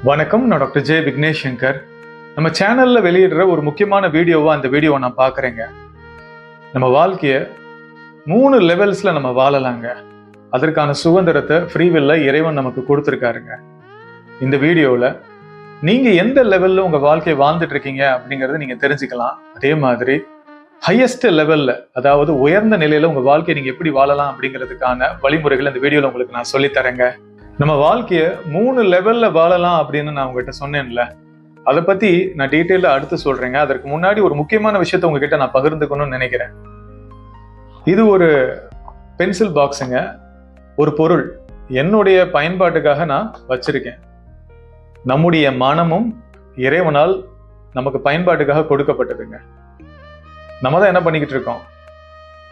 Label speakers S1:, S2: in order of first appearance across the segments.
S1: வணக்கம், நான் doctor J Vignesh Shankar. நம்ம சேனல்ல வெளியிடுற ஒரு முக்கியமான வீடியோவா அந்த வீடியோவை நான் பார்க்குறேங்க. நம்ம வாழ்க்கையை 3 லெவல்ஸ்ல நம்ம வாழலாங்க. அதற்கான சுதந்திரத்தை ஃப்ரீவில்ல இறைவன் நமக்கு கொடுத்துருக்காருங்க. இந்த வீடியோவில் நீங்க எந்த லெவல்ல உங்க வாழ்க்கையை வாழ்ந்துட்டு இருக்கீங்க அப்படிங்கறத நீங்க தெரிஞ்சுக்கலாம். அதே மாதிரி ஹையஸ்ட் லெவல்ல, அதாவது உயர்ந்த நிலையில உங்க வாழ்க்கையை நீங்க எப்படி வாழலாம் அப்படிங்கிறதுக்கான வழிமுறைகள் இந்த வீடியோல உங்களுக்கு நான் சொல்லித்தரேங்க. நம்ம வாழ்க்கைய 3 லெவல்ல வாழலாம் அப்படின்னு நான் உங்ககிட்ட சொன்னேன்ல, அதை பத்தி நான் டீட்டெயிலா அடுத்து சொல்றேங்க. அதற்கு முன்னாடி ஒரு முக்கியமான விஷயத்த உங்ககிட்ட நான் பகிர்ந்துக்கணும்னு நினைக்கிறேன். இது ஒரு பென்சில் பாக்ஸுங்க, ஒரு பொருள் என்னுடைய பயன்பாட்டுக்காக நான் வச்சிருக்கேன். நம்முடைய மனமும் இறைவனால் நமக்கு பயன்பாட்டுக்காக கொடுக்கப்பட்டதுங்க. நம்ம தான் என்ன பண்ணிக்கிட்டு இருக்கோம்,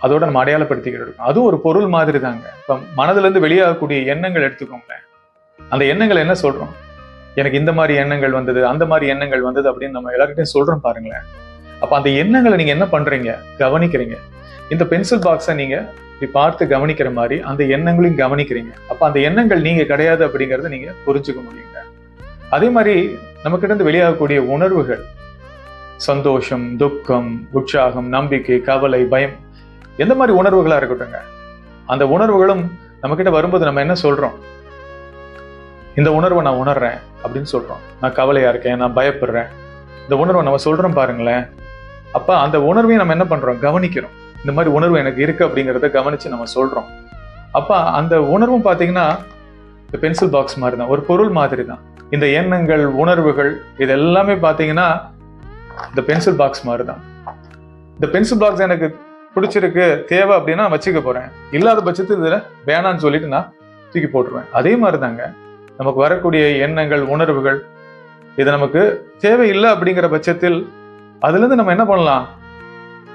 S1: அதோட நம்ம அடையாளப்படுத்திக்கிட்டு இருக்கோம். அதுவும் ஒரு பொருள் மாதிரி தாங்க. இப்ப மனதுல இருந்து வெளியாகக்கூடிய எண்ணங்கள் எடுத்துக்கோங்களேன். அந்த எண்ணங்கள் என்ன சொல்றோம், எனக்கு இந்த மாதிரி எண்ணங்கள் வந்தது, அந்த மாதிரி எண்ணங்கள் வந்தது அப்படின்னு நம்ம எல்லார்கிட்டையும் சொல்றோம் பாருங்களேன். அப்ப அந்த எண்ணங்களை நீங்க என்ன பண்றீங்க, கவனிக்கிறீங்க. இந்த பென்சில் பாக்ஸை நீங்க இப்படி பார்த்து கவனிக்கிற மாதிரி அந்த எண்ணங்களையும் கவனிக்கிறீங்க. அப்ப அந்த எண்ணங்கள் நீங்க கிடையாது அப்படிங்கறத நீங்க புரிஞ்சுக்க முடியுங்க. அதே மாதிரி நம்ம கிட்ட இருந்து வெளியாகக்கூடிய உணர்வுகள், சந்தோஷம், துக்கம், உற்சாகம், நம்பிக்கை, கவலை, பயம், எந்த மாதிரி உணர்வுகளா இருக்கட்டும்ங்க, அந்த உணர்வுகளும் நம்ம கிட்ட வரும்போது நம்ம என்ன சொல்றோம், இந்த உணர்வை நான் உணர்றேன் அப்படின்னு சொல்றோம். நான் கவலையா இருக்கேன், நான் பயப்படுறேன், இந்த உணர்வை நம்ம சொல்றோம் பாருங்களேன். அப்ப அந்த உணர்வையும் நம்ம என்ன பண்றோம், கவனிக்கிறோம். இந்த மாதிரி உணர்வு எனக்கு இருக்கு அப்படிங்கிறத கவனிச்சு நம்ம சொல்றோம். அப்ப அந்த உணர்வும் பாத்தீங்கன்னா இந்த பென்சில் பாக்ஸ் மாதிரி தான், ஒரு பொருள் மாதிரி தான். இந்த எண்ணங்கள், உணர்வுகள், இது எல்லாமே பாத்தீங்கன்னா இந்த பென்சில் பாக்ஸ் மாதிரி தான். இந்த பென்சில் பாக்ஸ் எனக்கு பிடிச்சிருக்கு, தேவை அப்படின்னா வச்சுக்க போறேன். இல்லாத பட்சத்தில் இதுல வேணான்னு சொல்லிட்டு நான் தூக்கி போட்டுருவேன். அதே மாதிரி தாங்க நமக்கு வரக்கூடிய எண்ணங்கள், உணர்வுகள், இது நமக்கு தேவையில்லை அப்படிங்கிற பட்சத்தில் அதுல இருந்து நம்ம என்ன பண்ணலாம்,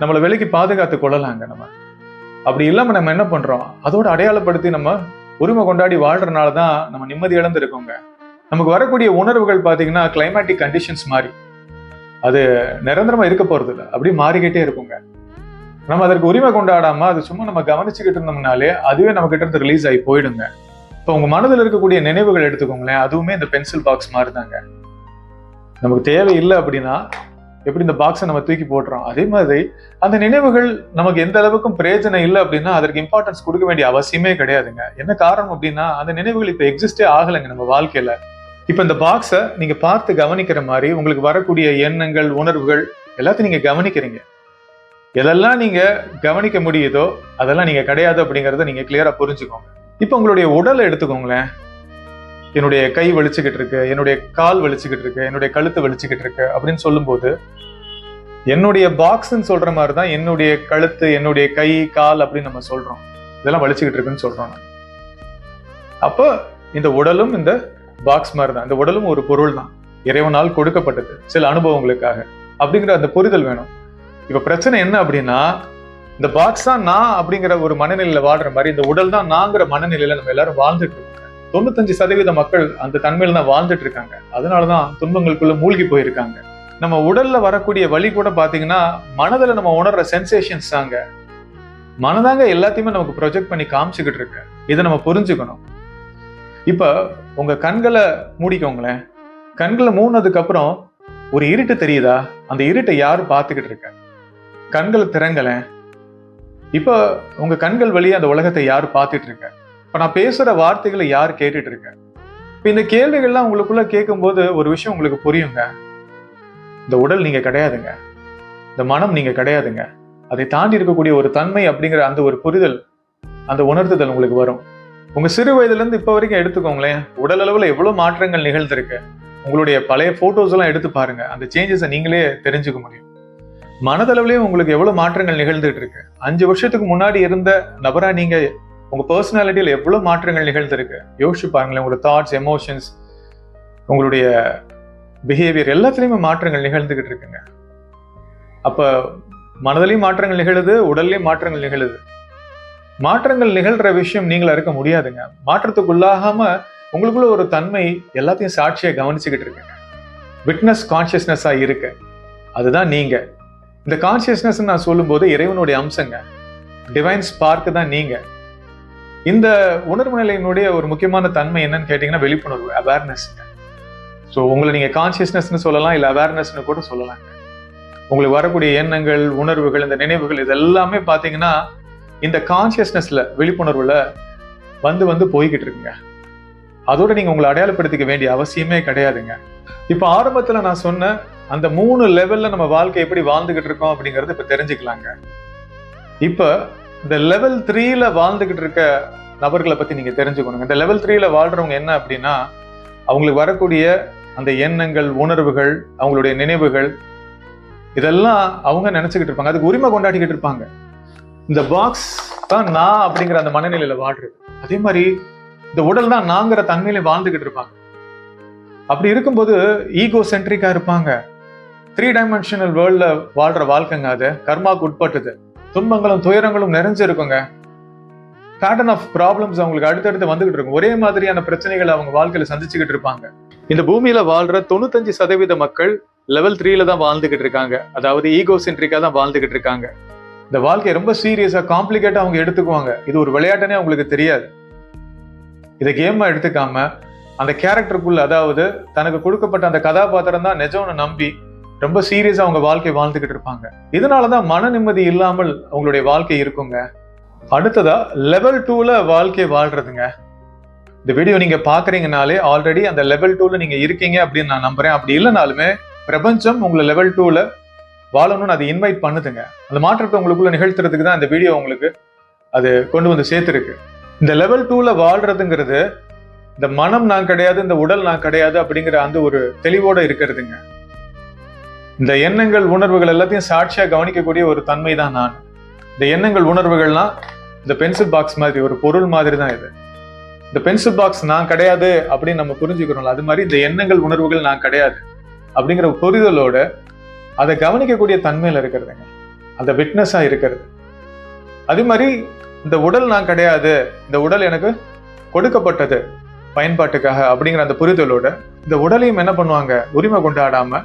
S1: நம்மளை விலைக்கு பாதுகாத்து கொள்ளலாங்க. நம்ம அப்படி இல்லாம நம்ம என்ன பண்றோம், அதோட அடையாளப்படுத்தி நம்ம உரிமை கொண்டாடி வாழ்றதுனால தான் நம்ம நிம்மதி இழந்து இருக்கோங்க. நமக்கு வரக்கூடிய உணர்வுகள் பாத்தீங்கன்னா கிளைமேட்டிக் கண்டிஷன்ஸ் மாதிரி, அது நிரந்தரமா இருக்க போறது இல்லை, அப்படி மாறிக்கிட்டே இருக்குங்க. நம்ம அதற்கு உரிமை கொண்டாடாம அது சும்மா நம்ம கவனிச்சுக்கிட்டு இருந்தோம்னாலே அதுவே நம்ம கிட்ட இருந்து ரிலீஸ் ஆகி போயிடுங்க. இப்போ உங்க மனதில் இருக்கக்கூடிய நினைவுகள் எடுத்துக்கோங்களேன், அதுவுமே இந்த பென்சில் பாக்ஸ் மாதிரி தாங்க. நமக்கு தேவையில்லை அப்படின்னா எப்படி இந்த பாக்ஸை நம்ம தூக்கி போட்டுறோம், அதே மாதிரி அந்த நினைவுகள் நமக்கு எந்த அளவுக்கும் பிரயோஜனம் இல்லை அப்படின்னா அதற்கு இம்பார்ட்டன்ஸ் கொடுக்க வேண்டிய அவசியமே கிடையாதுங்க. என்ன காரணம் அப்படின்னா அந்த நினைவுகள் இப்போ எக்ஸிஸ்டே ஆகலைங்க நம்ம வாழ்க்கையில. இப்போ இந்த பாக்ஸை நீங்க பார்த்து கவனிக்கிற மாதிரி உங்களுக்கு வரக்கூடிய எண்ணங்கள், உணர்வுகள் எல்லாத்தையும் நீங்க கவனிக்கிறீங்க. எதெல்லாம் நீங்க கவனிக்க முடியுதோ அதெல்லாம் நீங்க கிடையாது அப்படிங்கறத நீங்க கிளியரா புரிஞ்சுக்கோங்க. இப்ப உங்களுடைய உடலை எடுத்துக்கோங்களேன். என்னுடைய கை வலிச்சுக்கிட்டு இருக்கு, என்னுடைய கால் வலிச்சுக்கிட்டு இருக்கு, என்னுடைய கழுத்து வலிச்சுக்கிட்டு இருக்கு அப்படின்னு சொல்லும்போது என்னுடைய பாக்ஸ்ன்னு சொல்ற மாதிரிதான் என்னுடைய கழுத்து, என்னுடைய கை, கால் அப்படின்னு நம்ம சொல்றோம். இதெல்லாம் வலிச்சுக்கிட்டு இருக்குன்னு சொல்றோம். அப்போ இந்த உடலும் இந்த பாக்ஸ் மாதிரி தான். இந்த உடலும் ஒரு பொருள் தான், இறைவனால் கொடுக்கப்பட்டது சில அனுபவங்களுக்காக அப்படிங்கிற அந்த புரிதல் வேணும். இப்ப பிரச்சனை என்ன அப்படின்னா, இந்த பாக்ஸ் தான் நான் அப்படிங்கிற ஒரு மனநிலையில வாழ்ற மாதிரி இந்த உடல் தான் நாங்கிற மனநிலையில நம்ம எல்லாரும் வாழ்ந்துட்டு இருக்கோம். 95% மக்கள் அந்த தன்மையில தான் வாழ்ந்துட்டு இருக்காங்க. அதனாலதான் துன்பங்களுக்குள்ள மூழ்கி போயிருக்காங்க. நம்ம உடல்ல வரக்கூடிய வலி கூட பாத்தீங்கன்னா மனதில் நம்ம உணர்ற சென்சேஷன்ஸ் தாங்க. மனதாங்க எல்லாத்தையுமே நமக்கு ப்ரொஜெக்ட் பண்ணி காமிச்சுக்கிட்டு இருக்கு. இதை நம்ம புரிஞ்சுக்கணும். இப்ப உங்க கண்களை மூடிக்கோங்களேன். கண்களை மூடினதுக்கு அப்புறம் ஒரு இருட்டு தெரியுதா, அந்த இருட்டை யாரு பார்த்துக்கிட்டு இருக்க, கண்களை திறங்கல. இப்ப உங்க கண்கள் வழியா அந்த உலகத்தை யாரு பார்த்துட்டு இருக்க, இப்ப நான் பேசுற வார்த்தைகளை யாரு கேட்டுட்டு இருக்க. இப்ப இந்த கேள்விகள்லாம் உங்களுக்குள்ள கேட்கும் போது ஒரு விஷயம் உங்களுக்கு புரியுங்க. இந்த உடல் நீங்க கிடையாதுங்க, இந்த மனம் நீங்க கிடையாதுங்க, அதை தாண்டி இருக்கக்கூடிய ஒரு தன்மை அப்படிங்கிற அந்த ஒரு புரிதல், அந்த உணர்த்துதல் உங்களுக்கு வரும். உங்க சிறு வயதுல இருந்து இப்ப வரைக்கும் எடுத்துக்கோங்களேன், உடல் அளவுல எவ்வளவு மாற்றங்கள் நிகழ்ந்திருக்கு. உங்களுடைய பழைய போட்டோஸ் எல்லாம் எடுத்து பாருங்க, அந்த சேஞ்சஸை நீங்களே தெரிஞ்சுக்க முடியும். மனதளவுலயும் உங்களுக்கு எவ்வளவு மாற்றங்கள் நிகழ்ந்துட்டு இருக்கு. 5 வருஷத்துக்கு முன்னாடி இருந்த நபரா நீங்க உங்க பர்சனாலிட்டியில எவ்வளவு மாற்றங்கள் நிகழ்ந்திருக்கு யோசிச்சு பாருங்களேன். உங்களோட தாட்ஸ், எமோஷன்ஸ், உங்களுடைய பிஹேவியர் எல்லாத்துலயுமே மாற்றங்கள் நிகழ்ந்துகிட்டு இருக்குங்க. அப்ப மனதிலையும் மாற்றங்கள் நிகழுது, உடல்லையும் மாற்றங்கள் நிகழுது. மாற்றங்கள் நிகழ்ற விஷயம் நீங்களா இருக்க முடியாதுங்க. மாற்றத்துக்குள்ளாகாம உங்களுக்குள்ள ஒரு தன்மை எல்லாத்தையும் சாட்சியா கவனிச்சுக்கிட்டு இருக்குங்க. விட்னஸ் கான்சியஸ்னஸா இருக்கு, அதுதான் நீங்க. இந்த கான்சியஸ்னஸ் நான் சொல்லும் போது இறைவனுடைய அம்சங்க, டிவைன் ஸ்பார்க் தான் நீங்க. இந்த உணர்வு நிலையினுடைய ஒரு முக்கியமான தன்மை என்னன்னு கேட்டீங்கன்னா விழிப்புணர்வு, அவேர்னஸ். ஸோ உங்களை நீங்க கான்சியஸ்னஸ்னு சொல்லலாம், இல்லை அவேர்னஸ்னு கூட சொல்லலாங்க. உங்களுக்கு வரக்கூடிய எண்ணங்கள், உணர்வுகள், இந்த நினைவுகள் இது எல்லாமே பார்த்தீங்கன்னா இந்த கான்சியஸ்னஸ்ல, விழிப்புணர்வுல வந்து போய்கிட்டு இருக்குங்க. அதோட நீங்க உங்களை அடையாளப்படுத்திக்க வேண்டிய அவசியமே கிடையாதுங்க. இப்ப ஆரம்பத்துல நான் சொன்ன அந்த 3 லெவல்ல நம்ம வாழ்க்கை எப்படி வாழ்ந்துகிட்டு இருக்கோம் அப்படிங்கறது இப்ப தெரிஞ்சுக்கலாங்க. இப்ப இந்த லெவல் 3ல வாழ்ந்துகிட்டு இருக்க நபர்களை பத்தி நீங்க தெரிஞ்சுக்கணுங்க. இந்த லெவல் 3ல வாழ்றவங்க என்ன அப்படின்னா, அவங்களுக்கு வரக்கூடிய அந்த எண்ணங்கள், உணர்வுகள், அவங்களுடைய நினைவுகள் இதெல்லாம் அவங்க நினைச்சுக்கிட்டு இருப்பாங்க, அதுக்கு உரிமை கொண்டாடிக்கிட்டு இருப்பாங்க. இந்த பாக்ஸ் தான் நான் அப்படிங்கிற அந்த மனநிலையில வாழ்றது. அதே மாதிரி இந்த உடல் தான் நாங்கிற தன்மையில வாழ்ந்துகிட்டு இருப்பாங்க. அப்படி இருக்கும்போது ஈகோ சென்ட்ரிக்கா இருப்பாங்க. 3 டைமென்ஷனல் வேர்ல்ட்ல வாழ்ற வாழ்க்கைங்க. அது கர்மாவுக்கு உட்பட்டது. துன்பங்களும் துயரங்களும் நிறைஞ்சு இருக்குங்க. பேட்டர்ன் ஆஃப் ப்ராப்ளம்ஸ் அவங்களுக்கு அடுத்தடுத்து வந்துகிட்டு இருக்கும். ஒரே மாதிரியான பிரச்சனைகளை அவங்க வாழ்க்கையில சந்திச்சுக்கிட்டு இருப்பாங்க. இந்த பூமியில வாழ்ற 95% மக்கள் லெவல் 3ல தான் வாழ்ந்துகிட்டு இருக்காங்க. அதாவது ஈகோ சென்ட்ரிக்கா தான் வாழ்ந்துகிட்டு இருக்காங்க. இந்த வாழ்க்கையை ரொம்ப சீரியஸா, காம்ப்ளிகேட்டா அவங்க எடுத்துக்குவாங்க. இது ஒரு விளையாட்டுனே அவங்களுக்கு தெரியாது. இதை கேமா எடுத்துக்காம அந்த கேரக்டருக்குள்ள, அதாவது தனக்கு கொடுக்கப்பட்ட அந்த கதாபாத்திரம் தான் நிஜம்னு நம்பி ரொம்ப சீரியஸா அவங்க வாழ்க்கை வாழ்ந்துகிட்டு இருப்பாங்க. இதனாலதான் மன நிம்மதி இல்லாமல் அவங்களுடைய வாழ்க்கை இருக்குங்க. அடுத்ததா லெவல் 2ல வாழ்க்கை வாழ்றதுங்க. இந்த வீடியோ நீங்க பாக்குறீங்கனாலே ஆல்ரெடி அந்த லெவல் 2ல நீங்க இருக்கீங்க அப்படின்னு நான் நம்புறேன். அப்படி இல்லைனாலுமே பிரபஞ்சம் உங்களை லெவல் 2ல வாழணும்னு அது இன்வைட் பண்ணுதுங்க. அந்த மாற்றத்தை உங்களுக்குள்ள நிகழ்த்துறதுக்கு தான் இந்த வீடியோ உங்களுக்கு அது கொண்டு வந்து சேர்த்துருக்கு. இந்த லெவல் 2ல வாழ்றதுங்கிறது இந்த மனம் நான் கிடையாது, இந்த உடல் நான் கிடையாது அப்படிங்கிற அந்த ஒரு தெளிவோட இருக்கிறதுங்க. இந்த எண்ணங்கள், உணர்வுகள் எல்லாத்தையும் சாட்சியா கவனிக்கக்கூடிய ஒரு தன்மை தான் நான். இந்த எண்ணங்கள், உணர்வுகள்லாம் இந்த பென்சில் பாக்ஸ் மாதிரி ஒரு பொருள் மாதிரி தான் இது. இந்த பென்சில் பாக்ஸ் நான் கிடையாது அப்படின்னு நம்ம புரிஞ்சுக்கிறோம்ல, அது மாதிரி இந்த எண்ணங்கள், உணர்வுகள் நான் கிடையாது அப்படிங்கிற புரிதலோட அதை கவனிக்கக்கூடிய தன்மையில இருக்கிறதுங்க, அந்த விட்னஸா இருக்கிறது. அதே மாதிரி இந்த உடல் நான் கிடையாது, இந்த உடல் எனக்கு கொடுக்கப்பட்டது பயன்பாட்டுக்காக அப்படிங்கிற அந்த புரிதலோட இந்த உடலையும் என்ன பண்ணுவாங்க, உரிமை கொண்டாடாம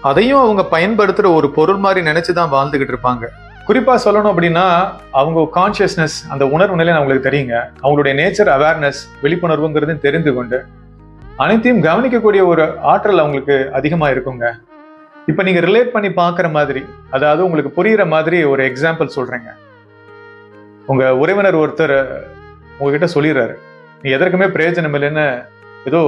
S1: அதையும் அவங்க பயன்படுத்துற ஒரு பொருள் மாதிரி நினைச்சுதான் வாழ்ந்துகிட்டு இருப்பாங்க. குறிப்பா சொல்லணும் அப்படின்னா அவங்க கான்சியஸ்னஸ், அந்த உணர்வு நிலை அவங்களுக்கு தெரியுங்க. அவங்களுடைய நேச்சர் அவேர்னஸ், விழிப்புணர்வுங்கிறது தெரிந்து கொண்டு அனைத்தையும் கவனிக்கக்கூடிய ஒரு ஆற்றல் அவங்களுக்கு அதிகமா இருக்குங்க. இப்ப நீங்க ரிலேட் பண்ணி பாக்குற மாதிரி, அதாவது உங்களுக்கு புரியுற மாதிரி ஒரு எக்ஸாம்பிள் சொல்றேங்க. உங்க உறவினர் ஒருத்தர் உங்ககிட்ட சொல்லிடுறாரு, நீ எதற்குமே பிரயோஜனம் இல்லைன்னு ஏதோ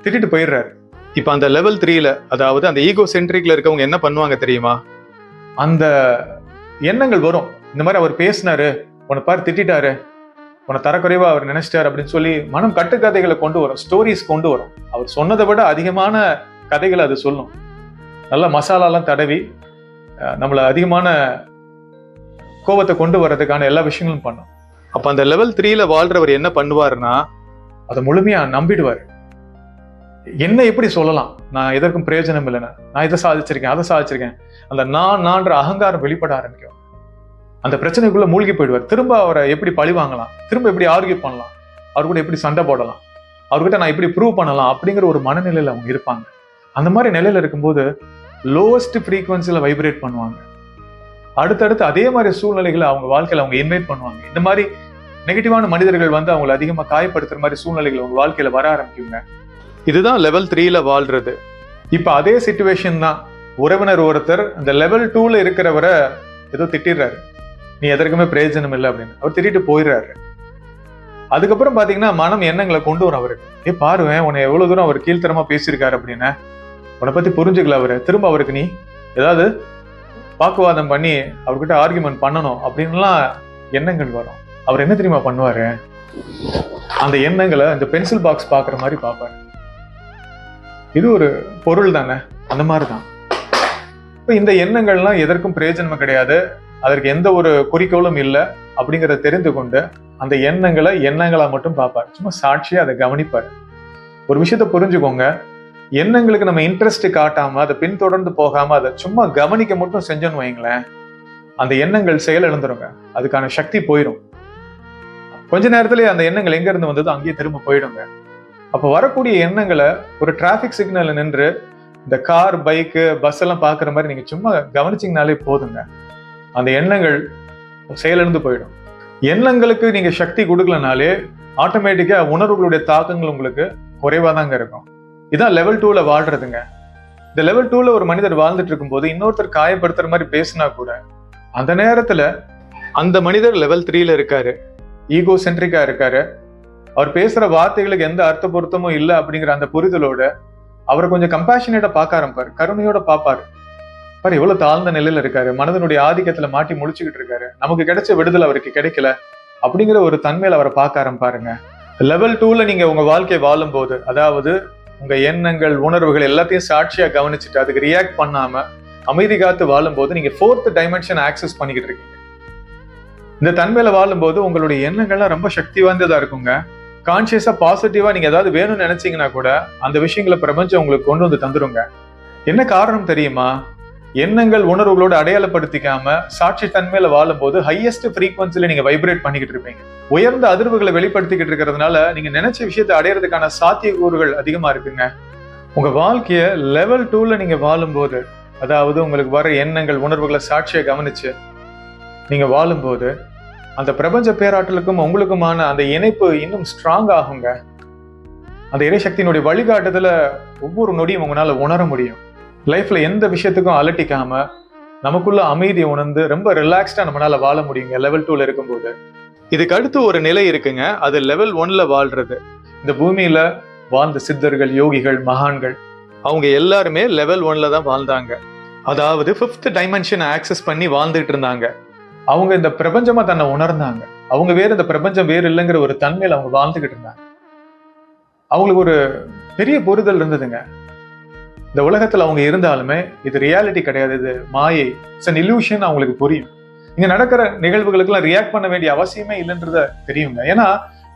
S1: திட்டிட்டு போயிடுறாரு. இப்ப அந்த லெவல் 3ல, அதாவது அந்த ஈகோ சென்ட்ரிக்ல இருக்கவங்க என்ன பண்ணுவாங்க தெரியுமா, அந்த எண்ணங்கள் வரும். இந்த மாதிரி அவர் பேசினாரு, உன்னை பாரு திட்டாரு, உன்னை தரக்குறைவா அவர் நினைச்சிட்டாரு அப்படின்னு சொல்லி மனம் கட்டுக்கதைகளை கொண்டு வரும், ஸ்டோரிஸ் கொண்டு வரும். அவர் சொன்னதை விட அதிகமான கதைகளை அது சொல்லும். நல்லா மசாலாலாம் தடவி நம்மள அதிகமான கோபத்தை கொண்டு வர்றதுக்கான எல்லா விஷயங்களும் பண்ணும். அப்ப அந்த லெவல் 3ல வாழ்றவர் என்ன பண்ணுவாருன்னா, அதை முழுமையா நம்பிடுவாரு. என்ன எப்படி சொல்லலாம், நான் எதற்கும் பிரயோஜனம் இல்லைன்னு, நான் இதை சாதிச்சிருக்கேன், அதை சாதிச்சிருக்கேன், அந்த நான்ற அகங்காரம் வெளிப்பட ஆரம்பிக்கும். அந்த பிரச்சனைக்குள்ள மூழ்கி போயிடுவார். திரும்ப அவரை எப்படி பழி வாங்கலாம், திரும்ப எப்படி ஆர்கியூ பண்ணலாம், அவர் கூட எப்படி சண்டை போடலாம், அவர்கிட்ட நான் எப்படி ப்ரூவ் பண்ணலாம் அப்படிங்கிற ஒரு மனநிலையில அவங்க இருப்பாங்க. அந்த மாதிரி நிலையில இருக்கும்போது லோவஸ்ட் ஃப்ரீக்வன்சில வைப்ரேட் பண்ணுவாங்க. அடுத்தடுத்து அதே மாதிரி சூழ்நிலைகளை அவங்க வாழ்க்கையில அவங்க இன்வைட் பண்ணுவாங்க. இந்த மாதிரி நெகட்டிவான மனிதர்கள் வந்து அவங்களை அதிகமா காயப்படுத்துற மாதிரி சூழ்நிலைகள் அவங்க வாழ்க்கையில வர ஆரம்பிக்குங்க. இதுதான் லெவல் 3ல வாழ்றது. இப்ப அதே சிச்சுவேஷன் தான், உறவினர் ஒருத்தர் அந்த லெவல் 2ல இருக்கிறவரை ஏதோ திட்டிடுறாரு, நீ எதற்குமே பிரயோஜனம் இல்லை அப்படின்னு. அவர் திட்டிட்டு போயிடுறாரு. அதுக்கப்புறம் பாத்தீங்கன்னா மனம் எண்ணங்களை கொண்டு வரும் அவருக்கு, பாருவேன் உன்னை எவ்வளவு தூரம் அவர் கீழ்த்தரமா பேசியிருக்காரு அப்படின்னு, உன்னை பத்தி புரிஞ்சுக்கல அவரு, திரும்ப அவருக்கு நீ ஏதாவது வாக்குவாதம் பண்ணி அவர்கிட்ட ஆர்குமெண்ட் பண்ணணும் அப்படின்லாம் எண்ணங்கள் வரும். அவர் என்ன தெரியுமா பண்ணுவாரு, அந்த எண்ணங்களை இந்த பென்சில் பாக்ஸ் பாக்குற மாதிரி பார்ப்பாரு. இது ஒரு பொருள் தானே, அந்த மாதிரிதான். இப்ப இந்த எண்ணங்கள்லாம் எதற்கும் பிரயோஜனமும் கிடையாது, அதற்கு எந்த ஒரு குறிக்கோளும் இல்லை அப்படிங்கிறத தெரிந்து கொண்டு அந்த எண்ணங்களை எண்ணங்களா மட்டும் பார்ப்பார். சும்மா சாட்சியா அதை கவனிப்பார். ஒரு விஷயத்த புரிஞ்சுக்கோங்க, எண்ணங்களுக்கு நம்ம இன்ட்ரெஸ்ட் காட்டாம அதை பின்தொடர்ந்து போகாம அதை சும்மா கவனிக்க மட்டும் செஞ்சோன்னு வைங்களேன், அந்த எண்ணங்கள் செயல் இழந்துருங்க, அதுக்கான சக்தி போயிடும். கொஞ்ச நேரத்திலேயே அந்த எண்ணங்கள் எங்க இருந்து வந்ததோ அங்கேயே திரும்ப போயிடுங்க. அப்ப வரக்கூடிய எண்ணங்களை ஒரு டிராபிக் சிக்னல்ல நின்று இந்த கார், பைக்கு, பஸ் எல்லாம் பாக்குற மாதிரி நீங்க சும்மா கவனிச்சிங்கனாலே போதுங்க, அந்த எண்ணங்கள் செயலிழந்து போயிடும். எண்ணங்களுக்கு நீங்க சக்தி கொடுக்கலனாலே ஆட்டோமேட்டிக்கா உணர்வுகளுடைய தாக்கங்கள் உங்களுக்கு குறைவாதாங்க இருக்கும். இதான் லெவல் 2ல வாழ்றதுங்க. இந்த லெவல் 2ல ஒரு மனிதர் வாழ்ந்துட்டு இருக்கும்போது இன்னொருத்தர் காயப்படுத்துற மாதிரி பேசினா கூட அந்த நேரத்துல அந்த மனிதர் லெவல் 3ல இருக்காரு, ஈகோ சென்ட்ரிக்கா இருக்காரு. அவர் பேசுற வார்த்தைகளுக்கு எந்த அர்த்த பொருத்தமும் இல்லை அப்படிங்கிற அந்த புரிதலோட அவரை கொஞ்சம் கம்பேஷனேட்டா பார்க்க ஆரம்பிப்பாரு, கருணையோட பார்ப்பாரு. பாரு எவ்வளவு தாழ்ந்த நிலையில இருக்காரு, மனதனுடைய ஆதிக்கத்துல மாட்டி முழிச்சுக்கிட்டு இருக்காரு, நமக்கு கிடைச்ச விடுதலை அவருக்கு கிடைக்கல அப்படிங்கிற ஒரு தன்மையில அவரை பார்க்க ஆரம்பிப்பாருங்க. லெவல் 2ல நீங்க உங்க வாழ்க்கையை வாழும் போது, அதாவது உங்க எண்ணங்கள் உணர்வுகள் எல்லாத்தையும் சாட்சியா கவனிச்சுட்டு அதுக்கு ரியாக்ட் பண்ணாம அமைதி காத்து வாழும் போது நீங்க 4th டைமென்ஷன் ஆக்சஸ் பண்ணிக்கிட்டு இருக்கீங்க. இந்த தன்மையில வாழும் போது உங்களுடைய எண்ணங்கள்லாம் ரொம்ப சக்தி வாய்ந்ததா இருக்குங்க. கான்சியஸா பாசிட்டிவா நீங்க ஏதாவது வேணும்னு நினைச்சீங்கன்னா கூட அந்த விஷயங்களை பிரபஞ்சம் உங்களுக்கு கொண்டு வந்து தந்துருங்க. என்ன காரணம் தெரியுமா? எண்ணங்கள் உணர்வுகளோட அடையாளப்படுத்திக்காம சாட்சி தன்மையில வாழும் போது ஹையஸ்ட் ஃப்ரீக்வன்சில நீங்க வைப்ரேட் பண்ணிக்கிட்டு இருப்பீங்க. உயர்ந்த அதிர்வுகளை வெளிப்படுத்திக்கிட்டு இருக்கிறதுனால நீங்க நினைச்ச விஷயத்தை அடையிறதுக்கான சாத்தியக்கூறுகள் அதிகமா இருக்குங்க. உங்க வாழ்க்கைய லெவல் 2ல நீங்க வாழும் போது, அதாவது உங்களுக்கு வர எண்ணங்கள் உணர்வுகளை சாட்சியை கவனிச்சு நீங்க வாழும்போது அந்த பிரபஞ்ச பேராற்றலுக்கும் உங்களுக்குமான அந்த இணைப்பு இன்னும் ஸ்ட்ராங் ஆகுங்க. அந்த இறைசக்தியினுடைய வழிகாட்டுதல ஒவ்வொரு நொடியும் உங்களால உணர முடியும். லைஃப்ல எந்த விஷயத்துக்கும் அலட்டிக்காம நமக்குள்ள அமைதியை உணர்ந்து ரொம்ப ரிலாக்ஸ்டா நம்மளால வாழ முடியுங்க லெவல் 2ல இருக்கும்போது. இதுக்கு அடுத்து ஒரு நிலை இருக்குங்க, அது லெவல் 1ல வாழ்றது. இந்த பூமியில வாழ்ந்த சித்தர்கள், யோகிகள், மகான்கள் அவங்க எல்லாருமே லெவல் 1ல தான் வாழ்ந்தாங்க. அதாவது 5th டைமென்ஷன் ஆக்சஸ் பண்ணி வாழ்ந்துட்டு இருந்தாங்க. அவங்க இந்த பிரபஞ்சமா தன்னை உணர்ந்தாங்க. அவங்க வேறு, இந்த பிரபஞ்சம் வேறு இல்லைங்கிற ஒரு தன்மையில அவங்க வாழ்ந்துகிட்டு இருந்தாங்க. அவங்களுக்கு ஒரு பெரிய புரிதல் இருந்ததுங்க. இந்த உலகத்துல அவங்க இருந்தாலுமே இது ரியாலிட்டி கிடையாது, இது மாயை, இட்ஸ் அன் இல்யூஷன் அவங்களுக்கு புரியும். இங்க நடக்கிற நிகழ்வுகளுக்கெல்லாம் ரியாக்ட் பண்ண வேண்டிய அவசியமே இல்லைன்றத தெரியுங்க. ஏன்னா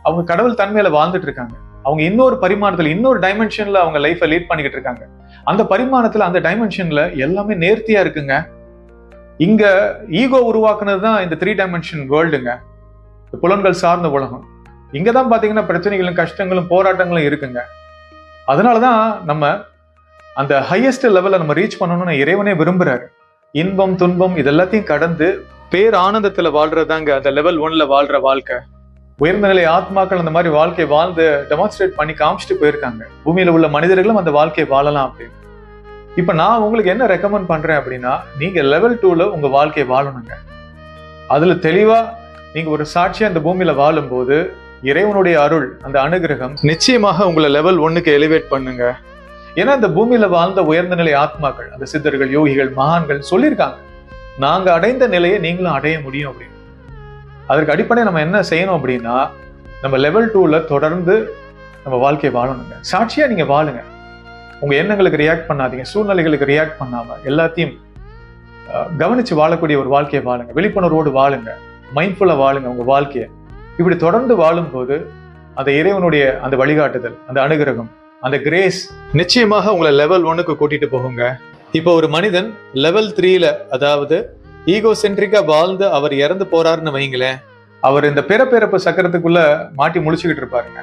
S1: அவங்க கடவுள் தன்மையில வாழ்ந்துட்டு இருக்காங்க. அவங்க இன்னொரு பரிமாணத்துல, இன்னொரு டைமென்ஷன்ல அவங்க லைஃபை லீட் பண்ணிக்கிட்டு இருக்காங்க. அந்த பரிமாணத்துல, அந்த டைமென்ஷன்ல எல்லாமே நேர்த்தியா இருக்குங்க. இங்க ஈகோ உருவாக்குனது தான் இந்த 3 டைமென்ஷன் வேர்ல்டுங்க, புலன்கள் சார்ந்த உலகம். இங்கதான் பாத்தீங்கன்னா பிரச்சனைகளும் கஷ்டங்களும் போராட்டங்களும் இருக்குங்க. அதனாலதான் நம்ம அந்த ஹையஸ்ட் லெவல்ல நம்ம ரீச் பண்ணணும்னு இறைவனே விரும்புறாரு. இன்பம் துன்பம் இதெல்லாத்தையும் கடந்து பேர் ஆனந்தத்துல வாழ்றதாங்க அந்த லெவல் 1ல வாழ்ற வாழ்க்கை. உயர்ந்த நிலை ஆத்மாக்கள் அந்த மாதிரி வாழ்க்கையை வாழ்ந்து டெமான்ஸ்ட்ரேட் பண்ணி காமிச்சிட்டு போயிருக்காங்க. பூமியில உள்ள மனிதர்களும் அந்த வாழ்க்கையை வாழலாம் அப்படின்னு. இப்ப நான் உங்களுக்கு என்ன ரெக்கமெண்ட் பண்றேன் அப்படின்னா, நீங்க லெவல் 2ல உங்க வாழ்க்கையை வாழணுங்க. அதுல தெளிவா நீங்க ஒரு சாட்சியா இந்த பூமியில வாழும் போது இறைவனுடைய அருள், அந்த அனுகிரகம் நிச்சயமாக உங்களை லெவல் 1க்கு எலிவேட் பண்ணுங்க. ஏன்னா இந்த பூமியில வாழ்ந்த உயர்ந்த நிலை ஆத்மாக்கள், அந்த சித்தர்கள், யோகிகள், மகான்கள் சொல்லியிருக்காங்க, நாங்க அடைந்த நிலையை நீங்களும் அடைய முடியும் அப்படின்னு. அதற்கு அடிப்படை நம்ம என்ன செய்யணும் அப்படின்னா, நம்ம லெவல் 2ல தொடர்ந்து நம்ம வாழ்க்கையை வாழணுங்க. சாட்சியா நீங்க வாழுங்க. உங்க எண்ணங்களுக்கு ரியாக்ட் பண்ணாதீங்க, சூழ்நிலைகளுக்கு ரியாக்ட் பண்ணாம எல்லாத்தையும் கவனிச்சு வாழக்கூடிய ஒரு வாழ்க்கையை வாழுங்க. விழிப்புணர்வோடு வாழுங்க, மைண்ட்ஃபுல்லா வாழுங்க உங்க வாழ்க்கையை. இப்படி தொடர்ந்து வாழும் போது அந்த இறைவனுடைய அந்த வழிகாட்டுதல், அந்த அனுகிரகம், அந்த கிரேஸ் நிச்சயமாக உங்களை லெவல் 1க்கு கூட்டிட்டு போகுங்க. இப்போ ஒரு மனிதன் லெவல் 3ல, அதாவது ஈகோ சென்ட்ரிக்கா வாழ்ந்து அவர் இறந்து போறாருன்னு வைங்களேன், அவர் இந்த பிறப்பிறப்பு சக்கரத்துக்குள்ள மாட்டி முழிச்சுக்கிட்டு இருப்பாருங்க.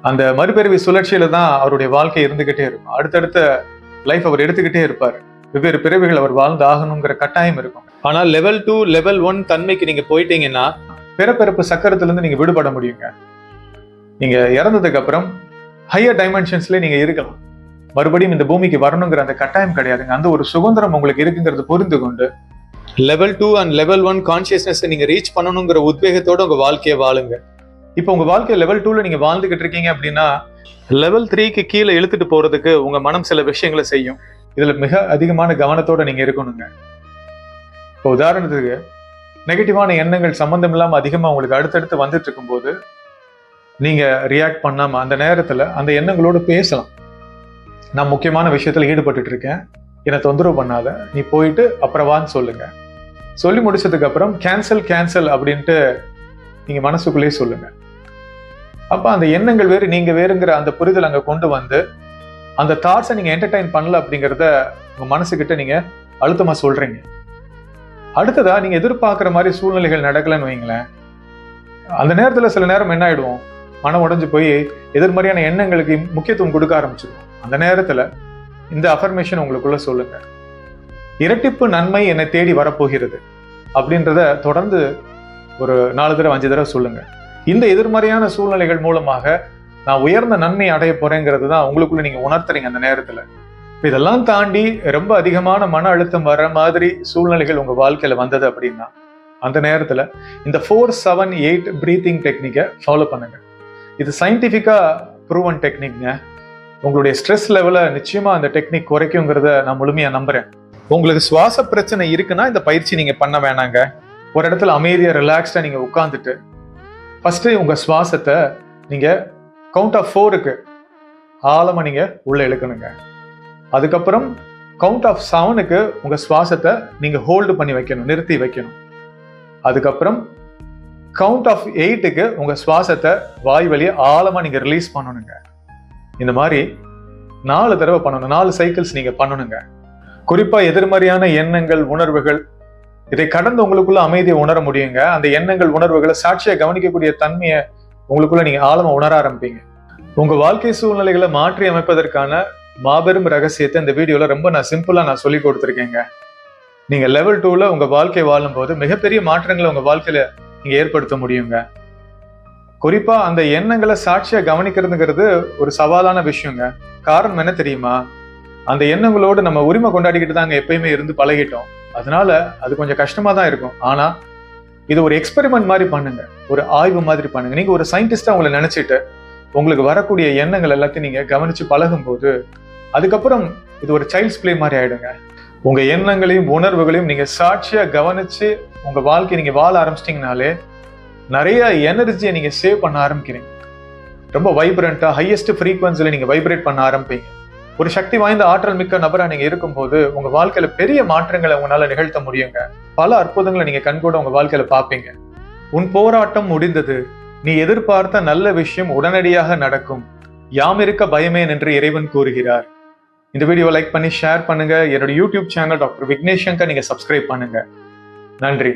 S1: அந்த மறுபிறவி சுழற்சியில தான் அவருடைய வாழ்க்கை இருந்துகிட்டே இருக்கும். அடுத்தடுத்த லைஃப் அவர் எடுத்துக்கிட்டே இருப்பாரு. வெவ்வேறு பிறவிகள் அவர் வாழ்ந்து ஆகணுங்கிற கட்டாயம் இருக்கும். ஆனால் லெவல் 2, லெவல் 1 தன்மைக்கு நீங்க போயிட்டீங்கன்னா பிறப்பிறப்பு சக்கரத்துல இருந்து நீங்க விடுபட முடியுங்க. நீங்க இறந்ததுக்கு அப்புறம் ஹையர் டைமென்ஷன்ஸ்ல நீங்க இருக்கலாம். மறுபடியும் இந்த பூமிக்கு வரணுங்கிற அந்த கட்டாயம் கிடையாதுங்க. அந்த ஒரு சுதந்திரம் உங்களுக்கு இருக்குங்கிறது புரிந்து கொண்டு லெவல் 2 அண்ட் லெவல் 1 கான்சியஸ்னஸ் நீங்க ரீச் பண்ணணுங்கிற உத்வேகத்தோட உங்க வாழ்க்கையை வாழுங்க. இப்போ உங்க வாழ்க்கையை லெவல் 2ல நீங்க வாழ்ந்துகிட்டு இருக்கீங்க அப்படின்னா, லெவல் 3க்கு கீழே இழுத்துட்டு போறதுக்கு உங்க மனம் சில விஷயங்களை செய்யும். இதுல மிக அதிகமான கவனத்தோட நீங்க இருக்கணுங்க. இப்போ உதாரணத்துக்கு நெகட்டிவான எண்ணங்கள் சம்பந்தம் இல்லாம அதிகமா உங்களுக்கு அடுத்தடுத்து வந்துட்டு இருக்கும் போது நீங்க ரியாக்ட் பண்ணாம அந்த நேரத்துல அந்த எண்ணங்களோடு பேசலாம். நான் முக்கியமான விஷயத்துல ஈடுபட்டு இருக்கேன், என்னை தொந்தரவு பண்ணாத, நீ போயிட்டு அப்புறம் வான்னு சொல்லுங்க. சொல்லி முடிச்சதுக்கு அப்புறம் கேன்சல் அப்படின்ட்டு நீங்க மனசுக்குள்ளேயே சொல்லுங்க. அப்ப அந்த எண்ணங்கள் வேறு, நீங்க வேறுங்கிற அந்த புரிதல் அங்க கொண்டு வந்து அந்த தாட்ஸை நீங்க என்டர்டைன் பண்ணல அப்படிங்கிறத உங்க மனசுக்கிட்ட நீங்க அழுத்தமா சொல்றீங்க. அடுத்ததா நீங்க எதிர்பார்க்கிற மாதிரி சூழ்நிலைகள் நடக்கலன்னு வைங்களேன், அந்த நேரத்துல சில நேரம் என்ன ஆயிடுவோம், மனம் உடைஞ்சு போய் எதிர்மறையான எண்ணங்களுக்கு முக்கியத்துவம் கொடுக்க ஆரம்பிச்சிருவோம். அந்த நேரத்துல இந்த அஃபர்மேஷன் உங்களுக்குள்ள சொல்லுங்க. இரட்டிப்பு நன்மை என்னை தேடி வரப்போகிறது அப்படின்றத தொடர்ந்து ஒரு 4 தடவை 5 தடவை சொல்லுங்க. இந்த எதிர்மறையான சூழ்நிலைகள் மூலமாக நான் உயர்ந்த நன்மை அடைய போறேங்கிறது தான் உங்களுக்குள்ள நீங்க உணர்த்துறீங்க அந்த நேரத்துல. இதெல்லாம் தாண்டி ரொம்ப அதிகமான மன அழுத்தம் வர மாதிரி சூழ்நிலைகள் உங்க வாழ்க்கையில வந்தது அப்படின்னா அந்த நேரத்துல இந்த 4-7-8 பிரீத்திங் டெக்னிக்கை ஃபாலோ பண்ணுங்க. இது சயின்டிபிக்கா ப்ரூவன் டெக்னிக்ங்க. உங்களுடைய ஸ்ட்ரெஸ் லெவலை நிச்சயமா அந்த டெக்னிக் குறைக்குங்கிறத நான் முழுமையா நம்புறேன். உங்களுக்கு சுவாச பிரச்சனை இருக்குன்னா இந்த பயிற்சி நீங்க பண்ண வேணாங்க. ஒரு இடத்துல அமைதியா ரிலாக்ஸ்டா நீங்க உட்கார்ந்துட்டு ஃபர்ஸ்ட் உங்க சுவாசத்தை நீங்க கவுண்ட் ஆஃப் 4க்கு ஆழமா நீங்க உள்ள இழுக்கணுங்க. அதுக்கப்புறம் கவுண்ட் ஆஃப் 7க்கு உங்க சுவாசத்தை நீங்க ஹோல்டு பண்ணி வைக்கணும், நிறுத்தி வைக்கணும். அதுக்கப்புறம் கவுண்ட் ஆஃப் 8க்கு உங்க சுவாசத்தை வாய் வழியா ஆழமா நீங்க ரிலீஸ் பண்ணணுங்க. இந்த மாதிரி 4 தடவை பண்ணணும், 4 சைக்கிள்ஸ் நீங்க பண்ணணுங்க. குறிப்பா எதிர்மறையான எண்ணங்கள், உணர்வுகள் இதை கடந்து உங்களுக்குள்ள அமைதியை உணர முடியுங்க. அந்த எண்ணங்கள், உணர்வுகளை சாட்சியா கவனிக்கக்கூடிய தன்மையை உங்களுக்குள்ள நீங்க ஆழமா உணர ஆரம்பிப்பீங்க. உங்க வாழ்க்கை சூழ்நிலைகளை மாற்றி அமைப்பதற்கான மாபெரும் ரகசியத்தை இந்த வீடியோல ரொம்ப சிம்பிளா நான் சொல்லி கொடுத்துருக்கேங்க. நீங்க லெவல் 2ல உங்க வாழ்க்கை வாழும் போது மிகப்பெரிய மாற்றங்களை உங்க வாழ்க்கையில நீங்க ஏற்படுத்த முடியுங்க. குறிப்பா அந்த எண்ணங்களை சாட்சியா கவனிக்கிறதுங்கிறது ஒரு சவாலான விஷயங்க. காரணம் என்ன தெரியுமா? அந்த எண்ணங்களோடு நம்ம உரிமை கொண்டாடிக்கிட்டு தாங்க எப்பயுமே இருந்து பழகிட்டோம். அதனால அது கொஞ்சம் கஷ்டமா தான் இருக்கும். ஆனா இது ஒரு எக்ஸ்பெரிமெண்ட் மாதிரி பண்ணுங்க, ஒரு ஆய்வு மாதிரி பண்ணுங்க. நீங்க ஒரு சயின்டிஸ்டா உங்களை நினைச்சிட்டு உங்களுக்கு வரக்கூடிய எண்ணங்கள் எல்லாத்தையும் நீங்க கவனிச்சு பழகும் போது அதுக்கப்புறம் இது ஒரு சைல்ட்ஸ் பிளே மாதிரி ஆயிடுங்க. உங்க எண்ணங்களையும் உணர்வுகளையும் நீங்க சாட்சியா கவனிச்சு உங்க வாழ்க்கையை நீங்க வாழ ஆரம்பிச்சிட்டீங்கனாலே நிறைய எனர்ஜியை நீங்க சேவ் பண்ண ஆரம்பிக்கிறீங்க. ரொம்ப வைப்ரண்டா ஹையஸ்ட் ஃப்ரீக்வன்சில நீங்க வைப்ரேட் பண்ண ஆரம்பிப்பீங்க. ஒரு சக்தி வாய்ந்த ஆற்றல் மிக்க நபரா நீங்க இருக்கும்போது உங்க வாழ்க்கையில பெரிய மாற்றங்களை உங்களால நிகழ்த்த முடியுங்க. பல அற்புதங்களை நீங்க கண்கூட உங்க வாழ்க்கையில பாப்பீங்க. உன் போராட்டம் முடிந்தது, நீ எதிர்பார்த்த நல்ல விஷயம் உடனடியாக நடக்கும், யாம் இருக்க பயமேன் என்று இறைவன் கூறுகிறார். இந்த வீடியோ லைக் பண்ணி ஷேர் பண்ணுங்க. என்னோட YouTube channel doctor Vignesh Shankar நீங்க சப்ஸ்கிரைப் பண்ணுங்க. நன்றி.